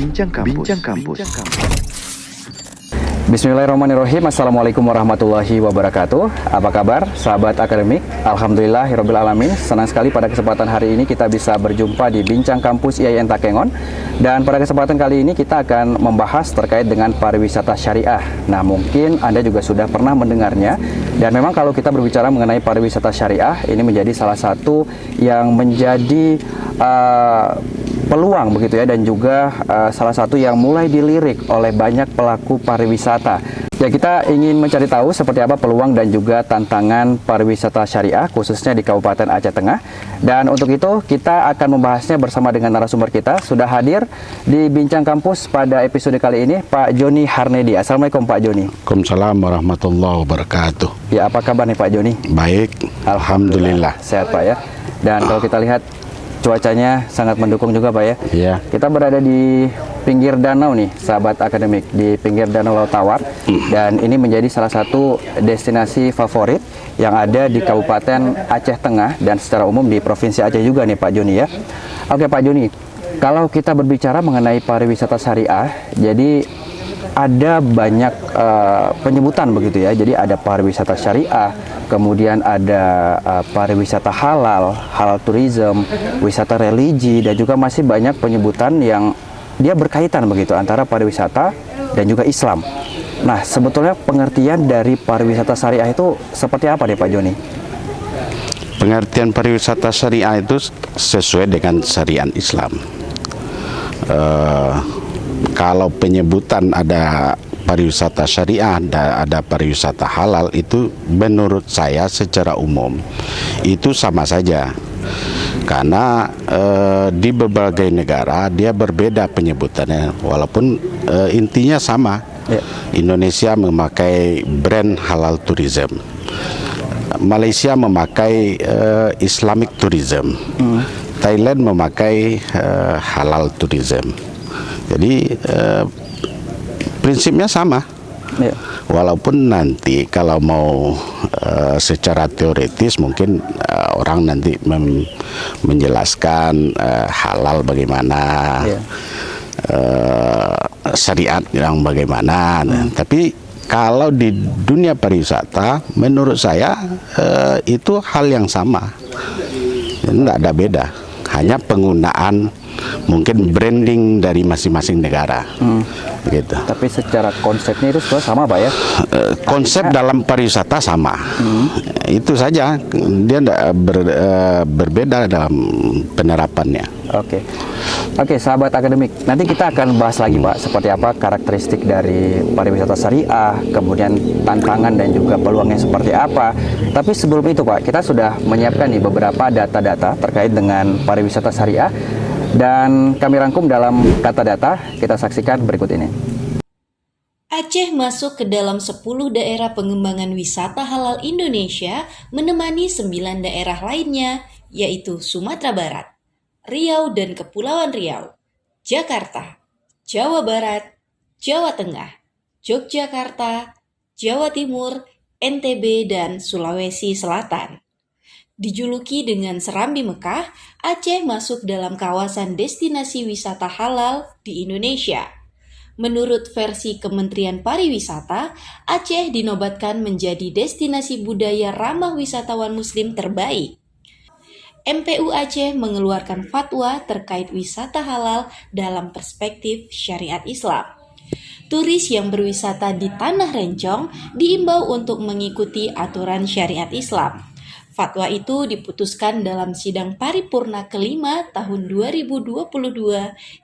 Bincang Kampus. Bismillahirrahmanirrahim. Assalamualaikum warahmatullahi wabarakatuh. Apa kabar sahabat akademik? Alhamdulillahirabbil alamin. Senang sekali pada kesempatan hari ini kita bisa berjumpa di Bincang Kampus IAIN Takengon. Dan pada kesempatan kali ini kita akan membahas terkait dengan pariwisata syariah. Nah, mungkin Anda juga sudah pernah mendengarnya. Dan memang kalau kita berbicara mengenai pariwisata syariah, ini menjadi salah satu yang menjadi peluang begitu ya, dan juga salah satu yang mulai dilirik oleh banyak pelaku pariwisata. Ya, kita ingin mencari tahu seperti apa peluang dan juga tantangan pariwisata syariah khususnya di Kabupaten Aceh Tengah. Dan untuk itu kita akan membahasnya bersama dengan narasumber kita. Sudah hadir di Bincang Kampus pada episode kali ini Pak Joni Harnedi. Assalamualaikum Pak Joni. Waalaikumsalam warahmatullahi wabarakatuh. Ya, apa kabar nih Pak Joni? Baik, alhamdulillah. Sehat Pak ya. Dan kalau kita lihat cuacanya sangat mendukung juga Pak ya. Iya. Kita berada di pinggir danau nih, sahabat akademik, di pinggir Danau Laut Tawar. Dan ini menjadi salah satu destinasi favorit yang ada di Kabupaten Aceh Tengah dan secara umum di Provinsi Aceh juga nih Pak Joni ya. Oke Pak Joni, kalau kita berbicara mengenai pariwisata syariah, jadi ada banyak penyebutan begitu ya. Jadi ada pariwisata syariah, kemudian ada pariwisata halal, halal tourism, wisata religi, dan juga masih banyak penyebutan yang dia berkaitan begitu antara pariwisata dan juga Islam. Nah, sebetulnya pengertian dari pariwisata syariah itu seperti apa nih Pak Joni? Pengertian pariwisata syariah itu sesuai dengan syariat Islam. Kalau penyebutan ada pariwisata syariah, ada pariwisata halal, itu menurut saya secara umum itu sama saja. Karena di berbagai negara dia berbeda penyebutannya, walaupun intinya sama. Ya. Indonesia memakai brand halal tourism, Malaysia memakai Islamic tourism, Thailand memakai halal tourism. Jadi prinsipnya sama. Ya. Walaupun nanti kalau mau secara teoritis mungkin orang nanti menjelaskan halal bagaimana, ya. Syariat yang bagaimana. Tapi kalau di dunia pariwisata menurut saya itu hal yang sama, tidak ada beda, hanya penggunaan mungkin branding dari masing-masing negara. Gitu. Tapi secara konsepnya itu sama Pak ya? Konsep dalam pariwisata sama. Itu saja, dia tidak berbeda dalam penerapannya. Oke, sahabat akademik, nanti kita akan bahas lagi Pak seperti apa karakteristik dari pariwisata syariah, kemudian tantangan dan juga peluangnya seperti apa. Tapi sebelum itu Pak, kita sudah menyiapkan nih beberapa data-data terkait dengan pariwisata syariah. Dan kami rangkum dalam kata data, kita saksikan berikut ini. Aceh masuk ke dalam 10 daerah pengembangan wisata halal Indonesia, menemani 9 daerah lainnya, yaitu Sumatera Barat, Riau dan Kepulauan Riau, Jakarta, Jawa Barat, Jawa Tengah, Yogyakarta, Jawa Timur, NTB, dan Sulawesi Selatan. Dijuluki dengan Serambi Mekah, Aceh masuk dalam kawasan destinasi wisata halal di Indonesia. Menurut versi Kementerian Pariwisata, Aceh dinobatkan menjadi destinasi budaya ramah wisatawan muslim terbaik. MPU Aceh mengeluarkan fatwa terkait wisata halal dalam perspektif syariat Islam. Turis yang berwisata di Tanah Rencong diimbau untuk mengikuti aturan syariat Islam. Fatwa itu diputuskan dalam sidang paripurna kelima tahun 2022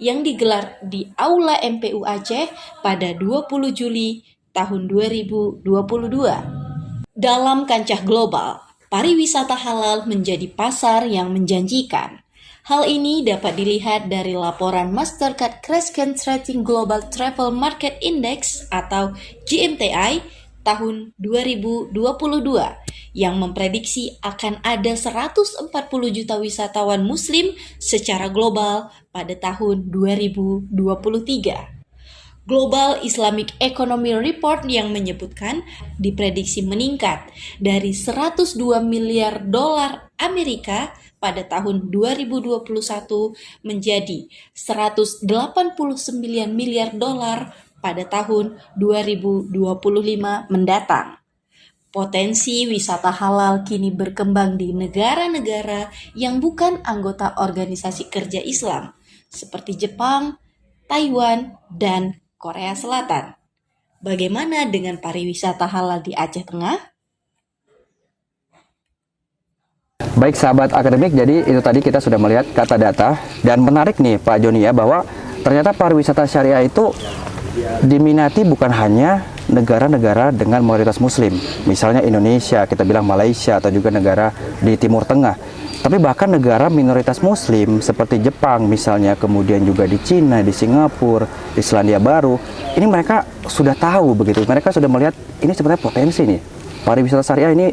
yang digelar di Aula MPU Aceh pada 20 Juli tahun 2022. Dalam kancah global, pariwisata halal menjadi pasar yang menjanjikan. Hal ini dapat dilihat dari laporan Mastercard Crescent Rating Global Travel Market Index atau GMTI tahun 2022 yang memprediksi akan ada 140 juta wisatawan muslim secara global pada tahun 2023. Global Islamic Economy Report yang menyebutkan diprediksi meningkat dari 102 miliar dolar Amerika pada tahun 2021 menjadi 189 miliar dolar pada tahun 2025 mendatang. Potensi wisata halal kini berkembang di negara-negara yang bukan anggota Organisasi Kerja Islam seperti Jepang, Taiwan, dan Korea Selatan. Bagaimana dengan pariwisata halal di Aceh Tengah? Baik sahabat akademik, jadi itu tadi kita sudah melihat kata data, dan menarik nih Pak Joni ya, bahwa ternyata pariwisata syariah itu diminati bukan hanya negara-negara dengan mayoritas muslim, misalnya Indonesia, kita bilang Malaysia, atau juga negara di Timur Tengah, tapi bahkan negara minoritas muslim seperti Jepang misalnya, kemudian juga di Cina, di Singapura, di Selandia Baru, ini mereka sudah tahu begitu, mereka sudah melihat ini sebenarnya potensi nih, pariwisata syariah ini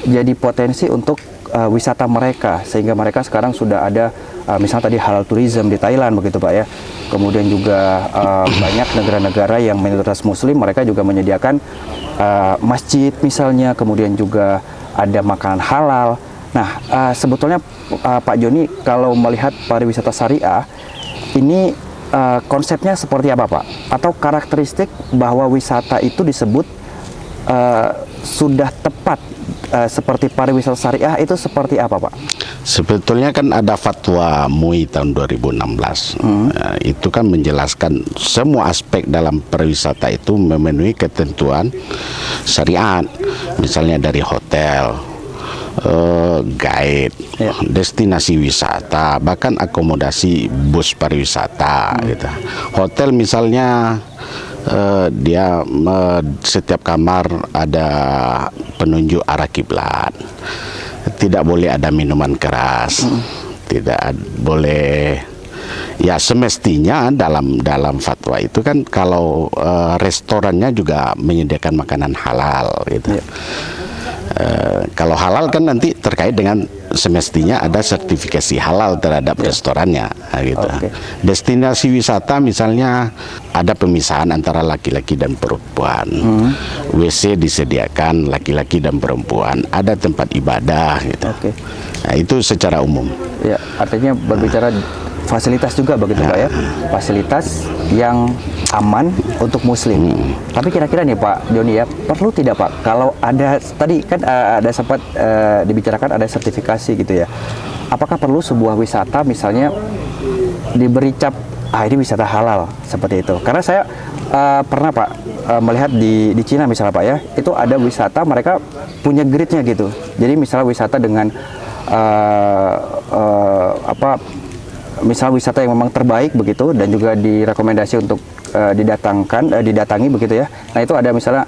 jadi potensi untuk wisata mereka, sehingga mereka sekarang sudah ada misalnya tadi halal tourism di Thailand begitu Pak ya. Kemudian juga banyak negara-negara yang minoritas muslim, mereka juga menyediakan masjid misalnya, kemudian juga ada makanan halal. Nah, sebetulnya Pak Joni, kalau melihat pariwisata syariah ini konsepnya seperti apa Pak? Atau karakteristik bahwa wisata itu disebut sudah tepat seperti pariwisata syariah itu seperti apa Pak? Sebetulnya kan ada fatwa MUI tahun 2016. Itu kan menjelaskan semua aspek dalam pariwisata itu memenuhi ketentuan syariat. Misalnya dari hotel, guide, destinasi wisata, bahkan akomodasi bus pariwisata gitu. Hotel misalnya dia setiap kamar ada penunjuk arah kiblat, tidak boleh ada minuman keras, tidak boleh, ya semestinya dalam fatwa itu kan kalau restorannya juga menyediakan makanan halal gitu. Kalau halal kan nanti terkait dengan semestinya ada sertifikasi halal terhadap restorannya gitu. Destinasi wisata misalnya ada pemisahan antara laki-laki dan perempuan, WC disediakan laki-laki dan perempuan, ada tempat ibadah gitu. Nah, itu secara umum. Ya, artinya berbicara fasilitas juga begitu Pak ya, fasilitas yang aman untuk muslim. Tapi kira-kira nih Pak Joni ya, perlu tidak Pak kalau ada tadi kan ada sempat dibicarakan ada sertifikasi gitu ya, apakah perlu sebuah wisata misalnya diberi cap ini wisata halal seperti itu? Karena saya pernah Pak melihat di Cina misalnya Pak ya, itu ada wisata mereka punya gridnya gitu, jadi misalnya wisata dengan misal wisata yang memang terbaik begitu dan juga direkomendasi untuk didatangi begitu ya. Nah itu ada misalnya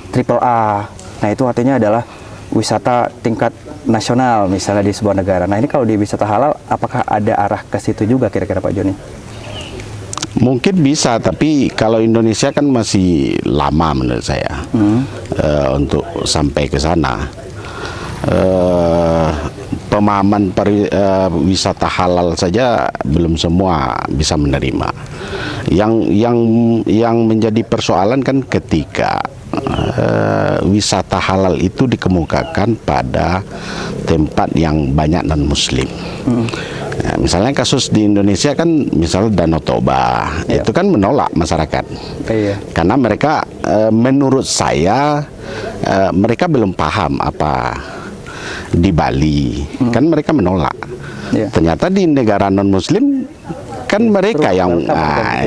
triple A. Nah itu artinya adalah wisata tingkat nasional misalnya di sebuah negara. Nah ini kalau di wisata halal, apakah ada arah ke situ juga kira-kira Pak Joni? Mungkin bisa, tapi kalau Indonesia kan masih lama menurut saya untuk sampai ke sana. Pemahaman wisata halal saja belum semua bisa menerima. Yang menjadi persoalan kan ketika wisata halal itu dikemukakan pada tempat yang banyak non muslim. Nah, misalnya kasus di Indonesia kan misalnya Danau Toba, itu kan menolak masyarakat. Karena mereka menurut saya mereka belum paham apa di Bali, kan mereka menolak. Ternyata di negara non muslim kan mereka yang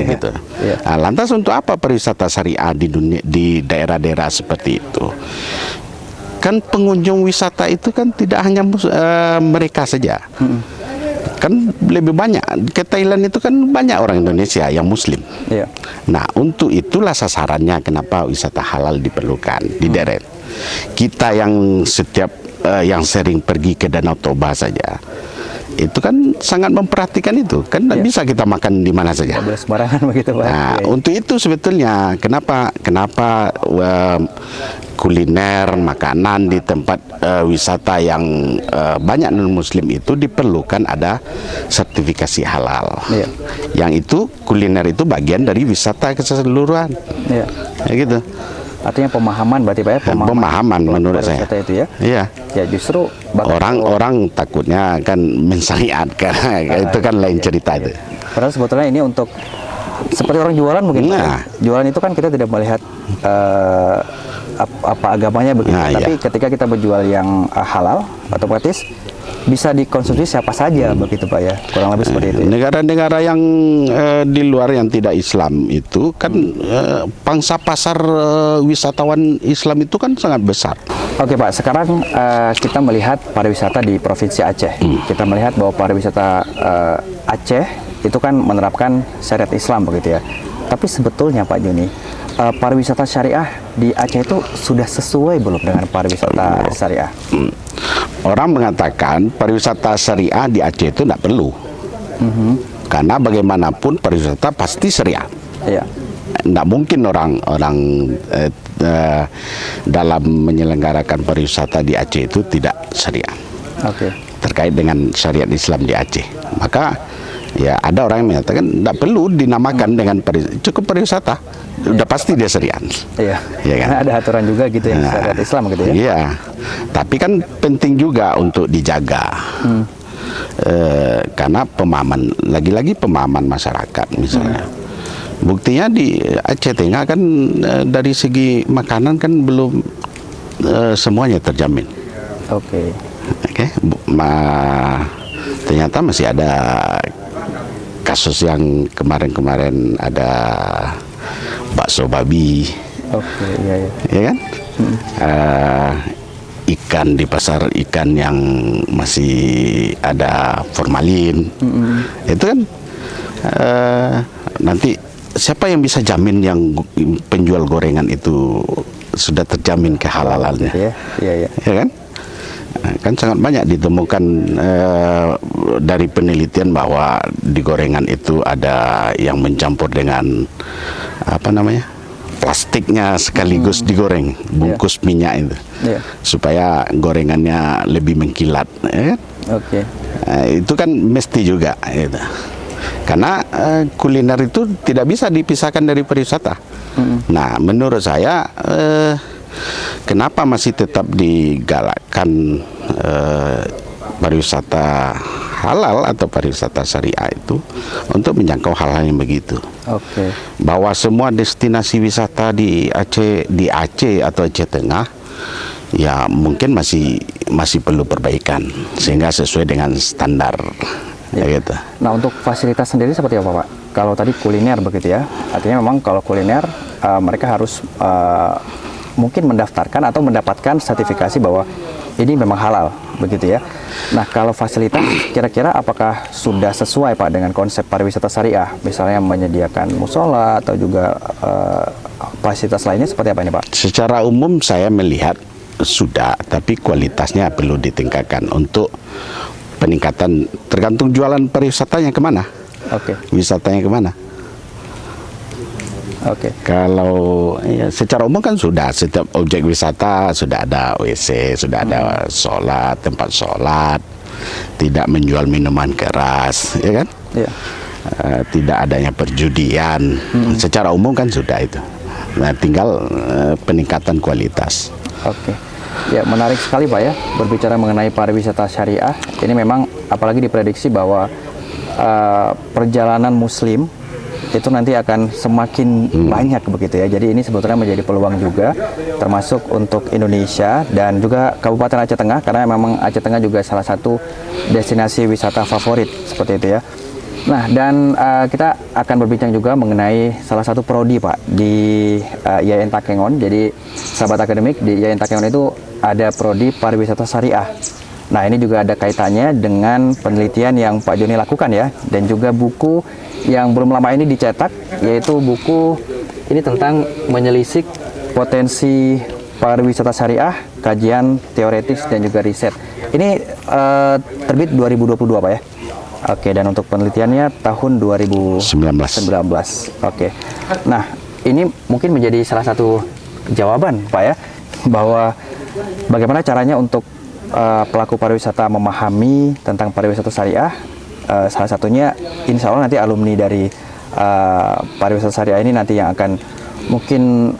gitu. Nah, lantas untuk apa pariwisata syariah di daerah-daerah seperti itu? Kan pengunjung wisata itu kan tidak hanya mereka saja. Kan lebih banyak ke Thailand itu kan banyak orang Indonesia yang muslim. Nah, untuk itulah sasarannya kenapa wisata halal diperlukan di daerah. Kita yang yang sering pergi ke Danau Toba saja, itu kan sangat memperhatikan itu, kan tidak bisa kita makan di mana saja. Sembarangan begitu Pak. Nah, untuk itu sebetulnya kenapa kuliner, makanan di tempat wisata yang banyak non-muslim itu diperlukan ada sertifikasi halal. Iya. Yang itu kuliner itu bagian dari wisata keseluruhan. Iya. Ya gitu. Artinya pemahaman berarti Pak ya? Pemahaman menurut saya. Pariwisata itu ya? Iya. Ya justru Orang-orang takutnya kan mensyariatkan, itu kan lain cerita itu. padahal sebetulnya ini untuk seperti orang jualan mungkin. Pak, ya? Nah. Jualan itu kan kita tidak melihat apa agamanya begitu. Nah, Tapi iya. ketika kita berjual yang halal, otomatis bisa dikonsumsi siapa saja begitu Pak ya. Kurang lebih seperti itu. Ya? Negara-negara yang di luar yang tidak Islam itu kan pangsa pasar wisatawan Islam itu kan sangat besar. Oke Pak, sekarang kita melihat pariwisata di Provinsi Aceh. Kita melihat bahwa pariwisata Aceh itu kan menerapkan syariat Islam begitu ya. Tapi sebetulnya Pak Joni, pariwisata syariah di Aceh itu sudah sesuai belum dengan pariwisata syariah? Orang mengatakan pariwisata syariah di Aceh itu tidak perlu. Karena bagaimanapun pariwisata pasti syariah. Iya. Tidak mungkin orang dalam menyelenggarakan pariwisata di Aceh itu tidak syariah. Oke. Terkait dengan syariat Islam di Aceh. Maka ya ada orang yang mengatakan tidak perlu dinamakan dengan cukup pariwisata. Udah pasti dia syariat. Iya. Iya kan? Karena ada aturan juga gitu yang Nah, syariat Islam gitu ya. Iya. Tapi kan penting juga untuk dijaga. Karena pemahaman, lagi-lagi pemahaman masyarakat misalnya. Buktinya di Aceh Tengah kan dari segi makanan kan belum semuanya terjamin. Oke. Oke, ternyata masih ada kasus yang kemarin-kemarin ada bakso babi, Oke, iya iya. ya kan? Ikan di pasar ikan yang masih ada formalin, itu kan nanti siapa yang bisa jamin yang penjual gorengan itu sudah terjamin kehalalannya? Iya, iya iya. Ya kan? Kan sangat banyak ditemukan dari penelitian bahwa di gorengan itu ada yang mencampur dengan apa namanya plastiknya sekaligus digoreng, bungkus minyak itu, supaya gorengannya lebih mengkilat. Ya kan? Oke. Itu kan mesti juga. Gitu. Karena kuliner itu tidak bisa dipisahkan dari pariwisata. Nah, menurut saya kenapa masih tetap digalakkan pariwisata halal atau pariwisata syariah itu untuk menjangkau hal-hal yang begitu. Oke. Bahwa semua destinasi wisata di Aceh atau Aceh Tengah ya mungkin masih perlu perbaikan sehingga sesuai dengan standar. Ya gitu. Nah untuk fasilitas sendiri seperti apa Pak? Kalau tadi kuliner begitu ya, artinya memang kalau kuliner mereka harus mungkin mendaftarkan atau mendapatkan sertifikasi bahwa ini memang halal begitu ya. Nah kalau fasilitas kira-kira apakah sudah sesuai Pak dengan konsep pariwisata syariah? Misalnya menyediakan musola atau juga fasilitas lainnya seperti apa ini Pak? Secara umum saya melihat sudah, tapi kualitasnya perlu ditingkatkan untuk peningkatan, tergantung jualan pariwisatanya kemana. Oke. Wisatanya kemana. Oke. Kalau ya, secara umum kan sudah, setiap objek wisata sudah ada WC, sudah ada sholat, tempat sholat, tidak menjual minuman keras, ya kan? Iya. Tidak adanya perjudian, secara umum kan sudah itu. Nah, tinggal peningkatan kualitas. Oke. Ya menarik sekali Pak ya berbicara mengenai pariwisata syariah. Ini memang apalagi diprediksi bahwa perjalanan muslim itu nanti akan semakin banyak begitu ya. Jadi ini sebetulnya menjadi peluang juga termasuk untuk Indonesia dan juga Kabupaten Aceh Tengah karena memang Aceh Tengah juga salah satu destinasi wisata favorit seperti itu ya. Nah dan kita akan berbincang juga mengenai salah satu prodi Pak di IAIN Takengon. Jadi sahabat akademik di IAIN Takengon itu ada prodi pariwisata syariah. Nah ini juga ada kaitannya dengan penelitian yang Pak Joni lakukan ya, dan juga buku yang belum lama ini dicetak, yaitu buku ini tentang menyelisik potensi pariwisata syariah, kajian teoretis dan juga riset. Ini terbit 2022 Pak ya. Oke, dan untuk penelitiannya tahun 2019. Oke. Nah, ini mungkin menjadi salah satu jawaban Pak ya. bahwa bagaimana caranya untuk pelaku pariwisata memahami tentang pariwisata syariah. Salah satunya insya Allah nanti alumni dari pariwisata syariah ini nanti yang akan mungkin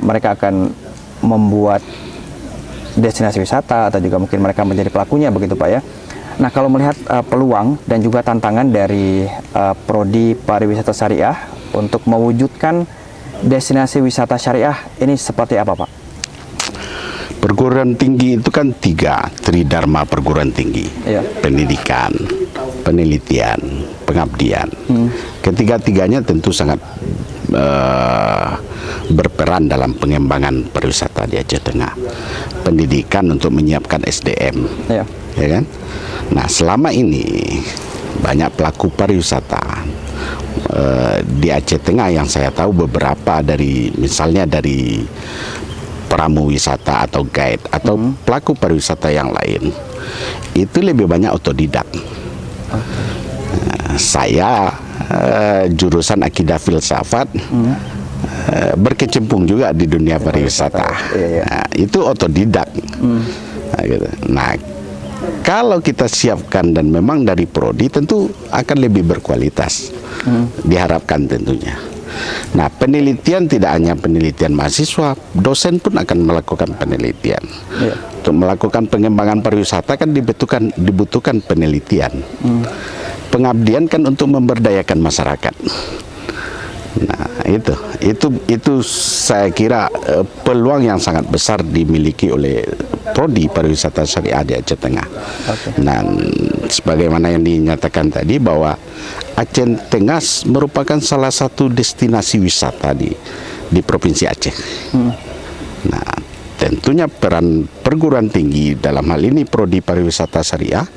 mereka akan membuat destinasi wisata atau juga mungkin mereka menjadi pelakunya begitu Pak ya. Nah kalau melihat peluang dan juga tantangan dari Prodi Pariwisata Syariah untuk mewujudkan destinasi wisata syariah ini seperti apa Pak? Perguruan tinggi itu kan 3 tridharma perguruan tinggi, Iya. pendidikan, penelitian, pengabdian. Ketiga-tiganya tentu sangat berperan dalam pengembangan pariwisata di Aceh Tengah. Pendidikan untuk menyiapkan SDM, Iya. ya kan? Nah selama ini banyak pelaku pariwisata di Aceh Tengah yang saya tahu beberapa dari misalnya dari pramu wisata atau guide atau pelaku pariwisata yang lain itu lebih banyak otodidak. Saya jurusan akidah filsafat berkecimpung juga di dunia pariwisata. Nah, itu otodidak. Nah, gitu. Nah, kalau kita siapkan dan memang dari prodi tentu akan lebih berkualitas. Diharapkan tentunya. Nah, penelitian tidak hanya penelitian mahasiswa, dosen pun akan melakukan penelitian. Untuk melakukan pengembangan pariwisata kan dibutuhkan penelitian. Pengabdian kan untuk memberdayakan masyarakat. Nah, itu saya kira peluang yang sangat besar dimiliki oleh Prodi Pariwisata Syariah di Aceh Tengah. Nah, sebagaimana yang dinyatakan tadi bahwa Aceh Tengah merupakan salah satu destinasi wisata di Provinsi Aceh. Nah, tentunya peran perguruan tinggi dalam hal ini Prodi Pariwisata Syariah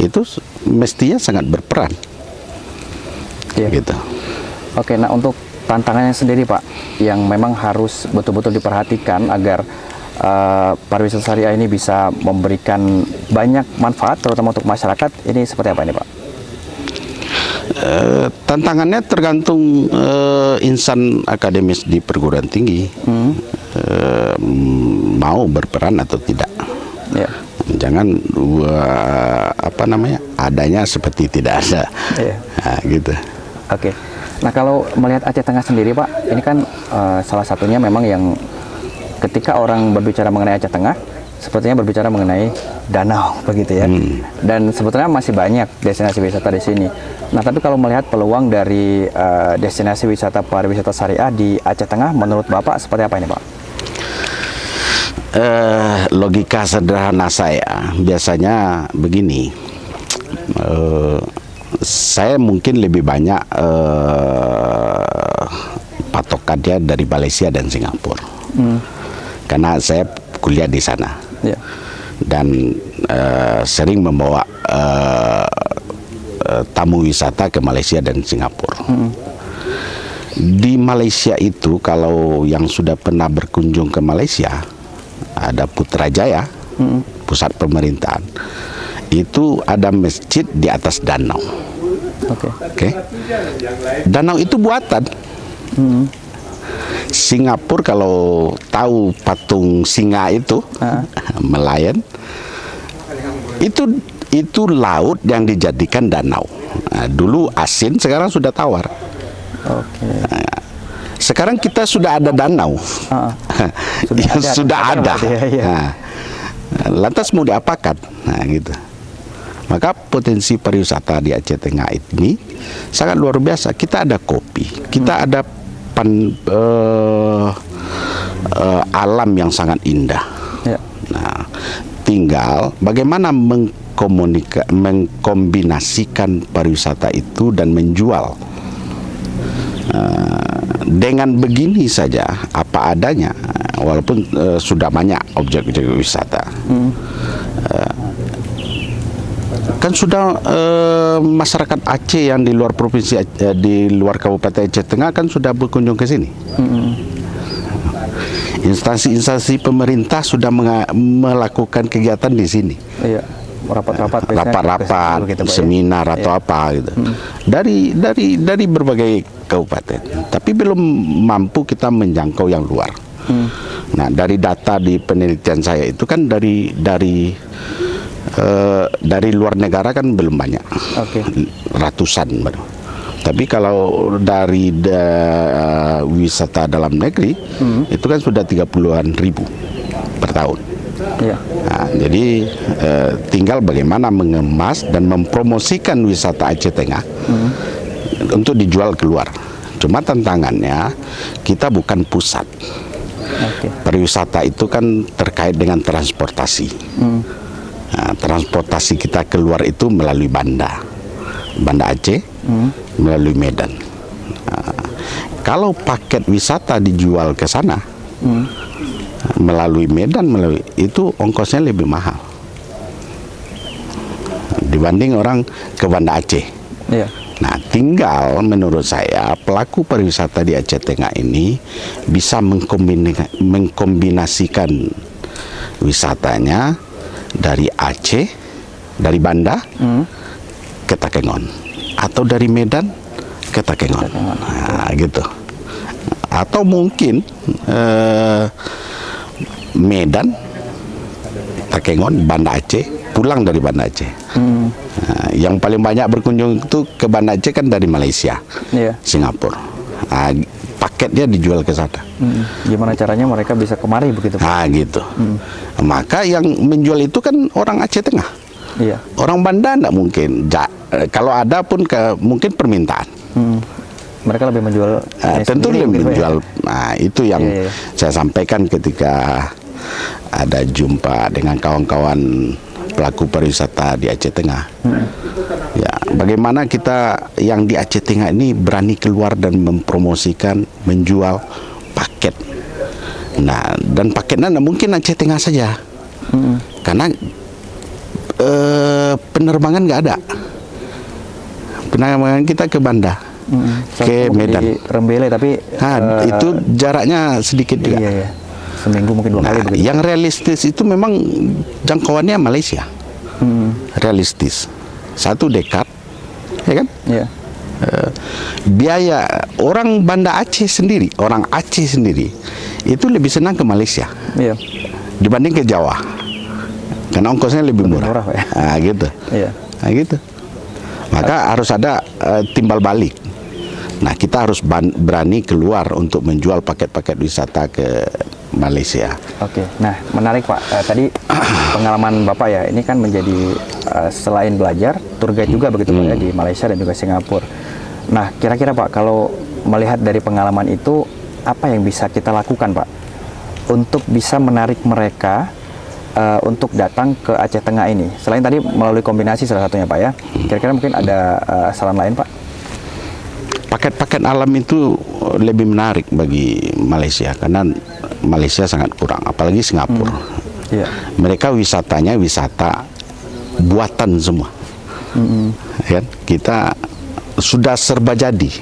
itu mestinya sangat berperan. Gitu. Oke, nah untuk tantangannya sendiri Pak, yang memang harus betul-betul diperhatikan agar pariwisata syariah ini bisa memberikan banyak manfaat, terutama untuk masyarakat, ini seperti apa ini Pak? Tantangannya tergantung insan akademis di perguruan tinggi mau berperan atau tidak. Ya. Jangan adanya seperti tidak ada. Nah, gitu. Oke. Nah kalau melihat Aceh Tengah sendiri Pak, ini kan salah satunya memang yang ketika orang berbicara mengenai Aceh Tengah, sepertinya berbicara mengenai danau begitu ya. Dan sebetulnya masih banyak destinasi wisata di sini. Nah tapi kalau melihat peluang dari destinasi wisata pariwisata syariah di Aceh Tengah, menurut Bapak seperti apa ini Pak? Logika sederhana saya biasanya begini. Saya mungkin lebih banyak patokannya dari Malaysia dan Singapura, karena saya kuliah di sana. Dan sering membawa tamu wisata ke Malaysia dan Singapura. Di Malaysia itu kalau yang sudah pernah berkunjung ke Malaysia, ada Putrajaya, pusat pemerintahan. Itu ada masjid di atas danau. Oke. Danau itu buatan. Singapura kalau tahu patung singa itu, Melayan, itu laut yang dijadikan danau. Nah, dulu asin, sekarang sudah tawar. Nah, sekarang kita sudah ada danau, sudah ada. Nah, lantas mau diapakan? Nah, gitu. Maka potensi pariwisata di Aceh Tengah ini sangat luar biasa. Kita ada kopi, kita ada alam yang sangat indah. Nah, tinggal bagaimana mengkombinasikan pariwisata itu dan menjual. Dengan begini saja apa adanya, walaupun sudah banyak objek-objek wisata. Kan sudah masyarakat Aceh yang di luar provinsi di luar Kabupaten Aceh Tengah kan sudah berkunjung ke sini. Instansi-instansi pemerintah sudah melakukan kegiatan di sini. Rapat-rapat, gitu, seminar atau apa gitu. Dari berbagai kabupaten. Tapi belum mampu kita menjangkau yang luar. Nah, dari data di penelitian saya itu kan dari luar negara kan belum banyak, ratusan baru. Tapi kalau dari wisata dalam negeri itu kan sudah 30-an ribu per tahun. Nah, jadi tinggal bagaimana mengemas dan mempromosikan wisata Aceh Tengah untuk dijual keluar. Cuma tantangannya kita bukan pusat. Pariwisata itu kan terkait dengan transportasi. Nah, transportasi kita keluar itu melalui Banda Aceh, melalui Medan. Nah, kalau paket wisata dijual ke sana melalui Medan, itu ongkosnya lebih mahal dibanding orang ke Banda Aceh. Nah, tinggal menurut saya pelaku pariwisata di Aceh Tengah ini bisa mengkombinasikan wisatanya dari Aceh, dari Banda ke Takengon, atau dari Medan ke Takengon. Nah, gitu. Atau mungkin Medan, Takengon, Banda Aceh, pulang dari Banda Aceh. Nah, yang paling banyak berkunjung itu ke Banda Aceh kan dari Malaysia, Singapura. Nah, paketnya dijual ke sana. Gimana caranya mereka bisa kemari begitu? Nah, gitu. Maka yang menjual itu kan orang Aceh Tengah. Orang Banda enggak mungkin. Kalau ada pun mungkin permintaan. Mereka lebih menjual. Tentu lebih menjual. Nah, itu yang saya sampaikan ketika ada jumpa dengan kawan-kawan pelaku pariwisata di Aceh Tengah. Ya, bagaimana kita yang di Aceh Tengah ini berani keluar dan mempromosikan, menjual paket. Nah, dan paketnya mungkin Aceh Tengah saja, karena penerbangan nggak ada. Penerbangan kita ke Banda, ke Medan, di Rembele, tapi itu jaraknya sedikit juga. Seminggu mungkin 2 kali begitu. Yang realistis itu memang jangkauannya Malaysia. Realistis. 1 dekad, ya kan? Biaya orang Banda Aceh sendiri, orang Aceh sendiri itu lebih senang ke Malaysia dibanding ke Jawa, karena ongkosnya lebih murah. Nah, gitu. Nah, gitu. Maka harus ada timbal balik. Nah, kita harus berani keluar untuk menjual paket-paket wisata ke Malaysia. Nah, menarik Pak. Tadi pengalaman Bapak ya, ini kan menjadi selain belajar, tour guide juga begitu Pak ya, di Malaysia dan juga Singapura. Nah, kira-kira Pak, kalau melihat dari pengalaman itu, apa yang bisa kita lakukan Pak untuk bisa menarik mereka untuk datang ke Aceh Tengah ini? Selain tadi melalui kombinasi salah satunya Pak ya, kira-kira mungkin ada saran lain Pak? Paket-paket alam itu lebih menarik bagi Malaysia, karena Malaysia sangat kurang, apalagi Singapura. Mereka wisatanya wisata buatan semua. Kan? Kita sudah serba jadi.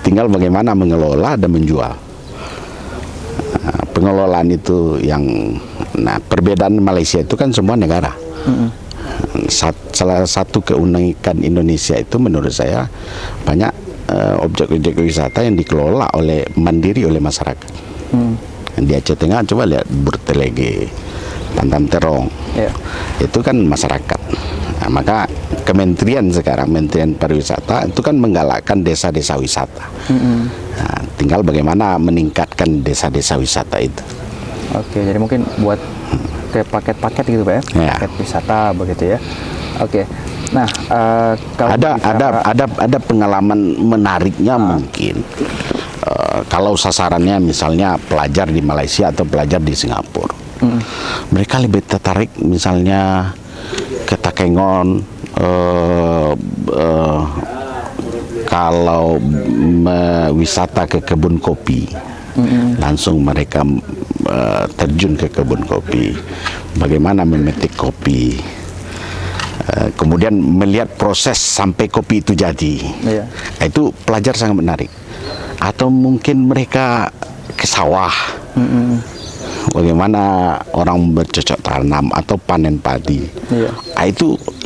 Tinggal bagaimana mengelola dan menjual. Pengelolaan itu yang, nah, perbedaan Malaysia itu kan semua negara. Salah satu keunikan Indonesia itu menurut saya banyak objek-objek wisata yang dikelola mandiri oleh masyarakat. Di Aceh Tengah coba lihat Burtelege, Pantan Terong, itu kan masyarakat. Nah, maka Kementerian Pariwisata itu kan menggalakkan desa-desa wisata. Nah, tinggal bagaimana meningkatkan desa-desa wisata itu. Jadi mungkin buat kayak paket-paket gitu Pak ya, paket wisata begitu ya. Nah, kalau ada pengalaman menariknya mungkin. Kalau sasarannya misalnya pelajar di Malaysia atau pelajar di Singapura, mereka lebih tertarik misalnya ke Takengon. Kalau wisata ke kebun kopi, langsung mereka terjun ke kebun kopi, bagaimana memetik kopi, kemudian melihat proses sampai kopi itu jadi. Itu pelajar sangat menarik. Atau mungkin mereka ke sawah, bagaimana orang bercocok tanam atau panen padi. Iya.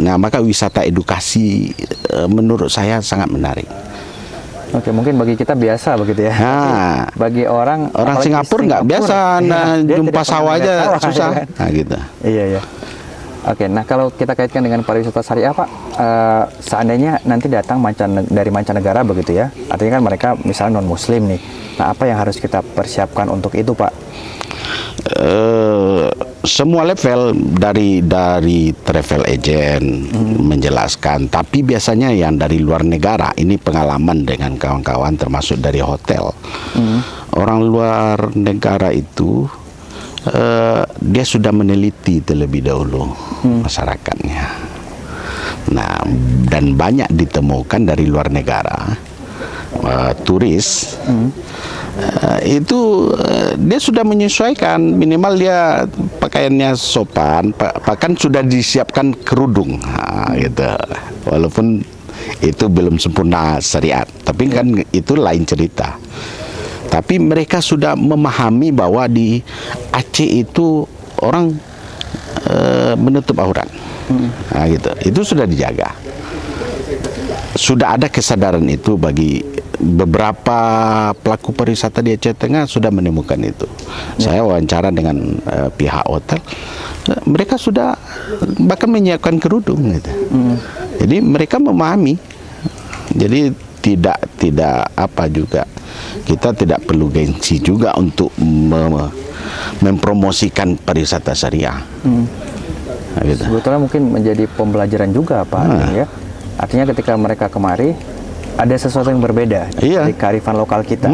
Nah, maka wisata edukasi menurut saya sangat menarik. Oke, mungkin bagi kita biasa begitu ya. Nah, Bagi orang apalagi Singapura nggak biasa, dia jumpa tidak sawah pernah aja lihat sawah, susah. ya kan? Nah, gitu. Iya, iya. Oke, nah kalau kita kaitkan dengan pariwisata syariah Pak, seandainya nanti datang dari mancanegara begitu ya, artinya kan mereka misalnya non-muslim nih. Nah, apa yang harus kita persiapkan untuk itu Pak? Semua level dari travel agent menjelaskan, tapi biasanya yang dari luar negara, ini pengalaman dengan kawan-kawan termasuk dari hotel. Orang luar negara itu dia sudah meneliti terlebih dahulu masyarakatnya. Nah, dan banyak ditemukan dari luar negara turis itu dia sudah menyesuaikan, minimal dia pakaiannya sopan, bahkan sudah disiapkan kerudung, gitu. Walaupun itu belum sempurna syariat, tapi kan itu lain cerita. Tapi mereka sudah memahami bahwa di Aceh itu orang menutup aurat, nah, gitu. Itu sudah dijaga. Sudah ada kesadaran itu bagi beberapa pelaku pariwisata di Aceh Tengah sudah menemukan itu. Saya wawancara dengan pihak hotel, mereka sudah bahkan menyiapkan kerudung, gitu. Jadi mereka memahami. Jadi tidak apa juga, kita tidak perlu gengsi juga untuk mempromosikan pariwisata syariah. Nah, gitu. Sebetulnya mungkin menjadi pembelajaran juga Pak, ya. Artinya ketika mereka kemari ada sesuatu yang berbeda dari kearifan lokal kita.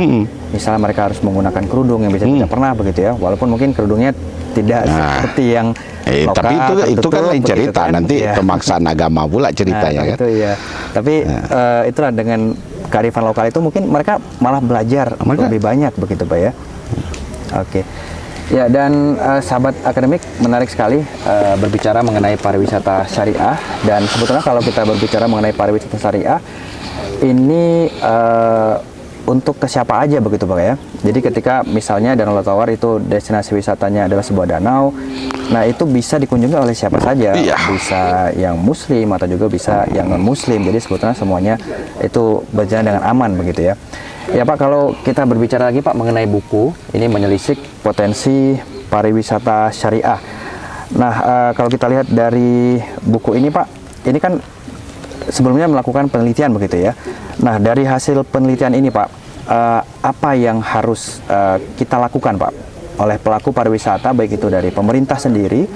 Misalnya mereka harus menggunakan kerudung yang biasanya tidak pernah begitu ya, walaupun mungkin kerudungnya tidak seperti yang lokal. Tapi itu kan lain cerita, kan? Nanti pemaksaan agama pula ceritanya, kan. Itu ya. Tapi itulah, dengan kearifan lokal itu mungkin mereka malah belajar lebih banyak begitu Pak ya. Oke. Ya, dan sahabat akademik, menarik sekali berbicara mengenai pariwisata syariah. Dan sebetulnya kalau kita berbicara mengenai pariwisata syariah, ini untuk ke siapa aja begitu Pak ya. Jadi ketika misalnya Danau Tawar itu destinasi wisatanya adalah sebuah danau, nah itu bisa dikunjungi oleh siapa saja, bisa yang muslim atau juga bisa yang non muslim. Jadi sebetulnya semuanya itu berjalan dengan aman begitu ya. Ya Pak, kalau kita berbicara lagi Pak mengenai buku, ini menelisik potensi pariwisata syariah. Nah, kalau kita lihat dari buku ini Pak, ini kan sebelumnya melakukan penelitian begitu ya. Nah, dari hasil penelitian ini Pak, apa yang harus kita lakukan Pak oleh pelaku pariwisata, baik itu dari pemerintah sendiri,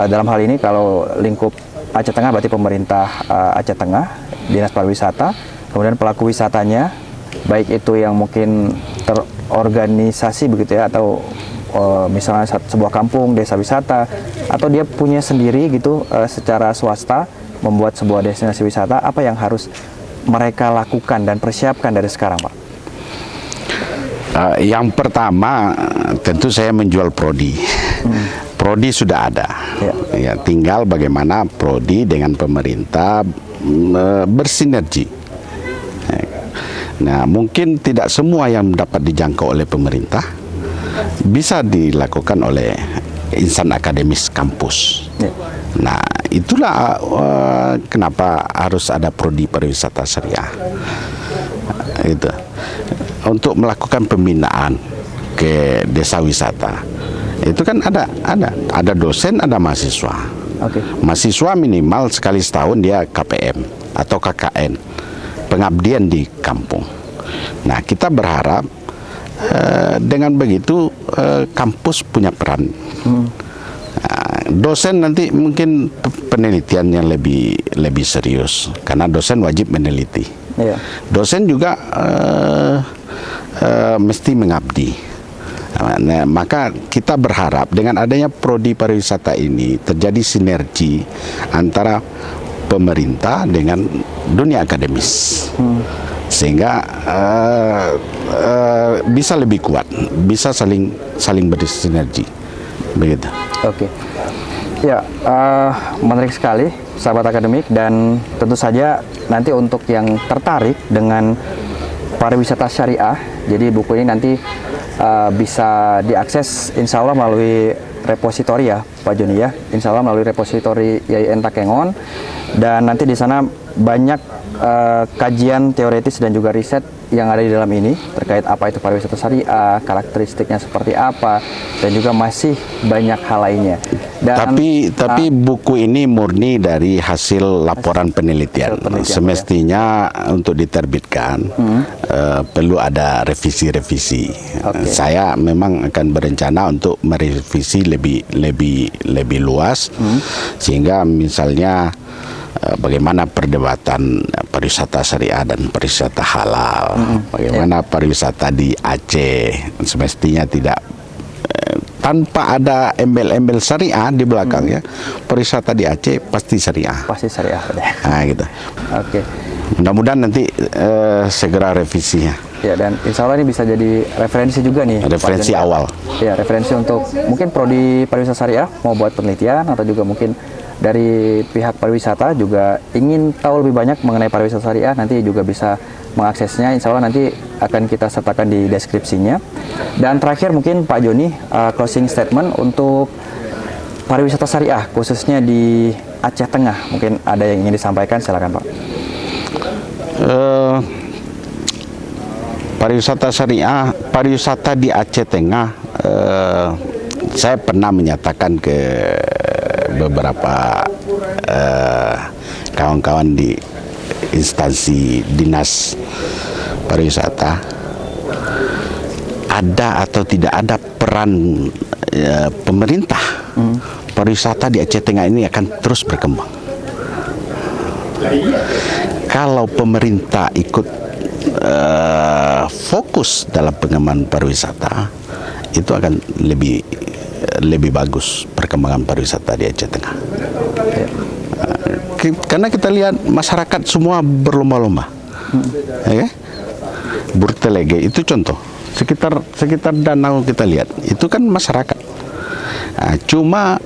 dalam hal ini kalau lingkup Aceh Tengah berarti pemerintah Aceh Tengah, Dinas Pariwisata, kemudian pelaku wisatanya, baik itu yang mungkin terorganisasi begitu ya, atau misalnya sebuah kampung desa wisata, atau dia punya sendiri gitu secara swasta membuat sebuah destinasi wisata, apa yang harus mereka lakukan dan persiapkan dari sekarang Pak? Yang pertama tentu saya menjual prodi. Prodi sudah ada, ya, tinggal bagaimana prodi dengan pemerintah bersinergi. Nah, mungkin tidak semua yang dapat dijangkau oleh pemerintah bisa dilakukan oleh insan akademis kampus. Nah, itulah kenapa harus ada prodi pariwisata syariah. Itu untuk melakukan pembinaan ke desa wisata. Itu kan ada dosen, ada mahasiswa. Mahasiswa minimal sekali setahun dia KPM atau KKN, pengabdian di kampung. Nah, kita berharap dengan begitu kampus punya peran. Dosen nanti mungkin penelitiannya lebih serius, karena dosen wajib meneliti. Dosen juga mesti mengabdi. Nah, maka kita berharap dengan adanya prodi pariwisata ini terjadi sinergi antara pemerintah dengan dunia akademis, sehingga bisa lebih kuat, bisa saling bersinergi, begitu. Oke. Ya, menarik sekali sahabat akademik, dan tentu saja nanti untuk yang tertarik dengan pariwisata syariah, jadi buku ini nanti bisa diakses insya Allah melalui repositori ya Pak Joni ya, insya Allah melalui repositori YIN Takengon, dan nanti di sana banyak kajian teoretis dan juga riset yang ada di dalam ini terkait apa itu pariwisata syariah, karakteristiknya seperti apa, dan juga masih banyak hal lainnya. Dan, Tapi buku ini murni dari hasil laporan penelitian. Semestinya untuk diterbitkan perlu ada revisi-revisi. Saya memang akan berencana untuk merevisi lebih luas, sehingga misalnya bagaimana perdebatan pariwisata syariah dan pariwisata halal, bagaimana pariwisata di Aceh, semestinya tidak tanpa ada embel-embel syariah di belakangnya. Pariwisata di Aceh pasti syariah. Pasti syariah. Nah, gitu. Oke. Mudah-mudahan nanti segera revisinya. Ya, dan insya Allah ini bisa jadi referensi juga nih. Referensi awal. Ya, referensi untuk mungkin prodi pariwisata syariah mau buat penelitian, atau juga mungkin dari pihak pariwisata juga ingin tahu lebih banyak mengenai pariwisata syariah, nanti juga bisa mengaksesnya. Insya Allah nanti akan kita sertakan di deskripsinya. Dan terakhir mungkin Pak Joni, closing statement untuk pariwisata syariah khususnya di Aceh Tengah, mungkin ada yang ingin disampaikan, silakan Pak. Pariwisata syariah, pariwisata di Aceh Tengah, saya pernah menyatakan ke beberapa kawan-kawan di instansi dinas pariwisata, ada atau tidak ada peran pemerintah, pariwisata di Aceh Tengah ini akan terus berkembang. Kalau pemerintah ikut fokus dalam pengembangan pariwisata, itu akan lebih bagus perkembangan pariwisata di Aceh Tengah. Karena kita lihat masyarakat semua berlomba-lomba, ya, Burtelege itu contoh. Sekitar danau kita lihat itu kan masyarakat. Nah, cuma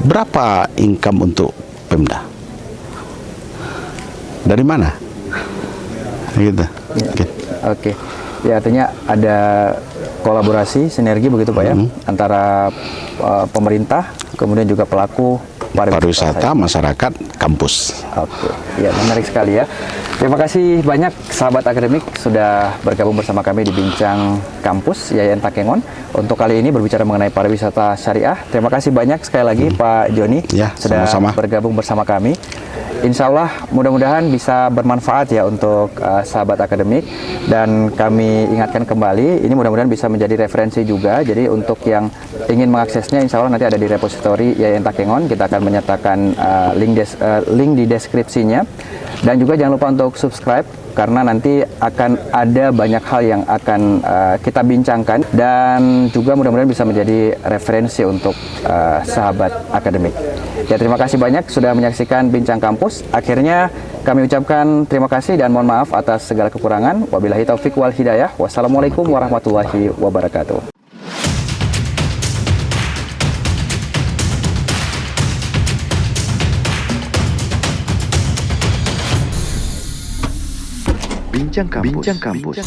berapa income untuk Pemda? Dari mana? Gitu. Oke. Ya, artinya ada kolaborasi, sinergi begitu Pak ya, antara pemerintah, kemudian juga pelaku pariwisata, masyarakat, kampus. Oke, ya menarik sekali ya. Terima kasih banyak sahabat akademik sudah bergabung bersama kami di Bincang Kampus Yayan Takengon. Untuk kali ini berbicara mengenai pariwisata syariah. Terima kasih banyak sekali lagi Pak Joni ya, sudah sama-sama bergabung bersama kami. Insya Allah mudah-mudahan bisa bermanfaat ya untuk sahabat akademik, dan kami ingatkan kembali ini mudah-mudahan bisa menjadi referensi juga. Jadi untuk yang ingin mengaksesnya, insya Allah nanti ada di repositori Yayan Takengon, kita akan menyertakan link di deskripsinya. Dan juga jangan lupa untuk subscribe, karena nanti akan ada banyak hal yang akan kita bincangkan, dan juga mudah-mudahan bisa menjadi referensi untuk sahabat akademik. Ya, terima kasih banyak sudah menyaksikan Bincang Kampus. Akhirnya kami ucapkan terima kasih dan mohon maaf atas segala kekurangan. Wabillahi taufik wal hidayah. Wassalamualaikum warahmatullahi wabarakatuh. Bincang Kampus.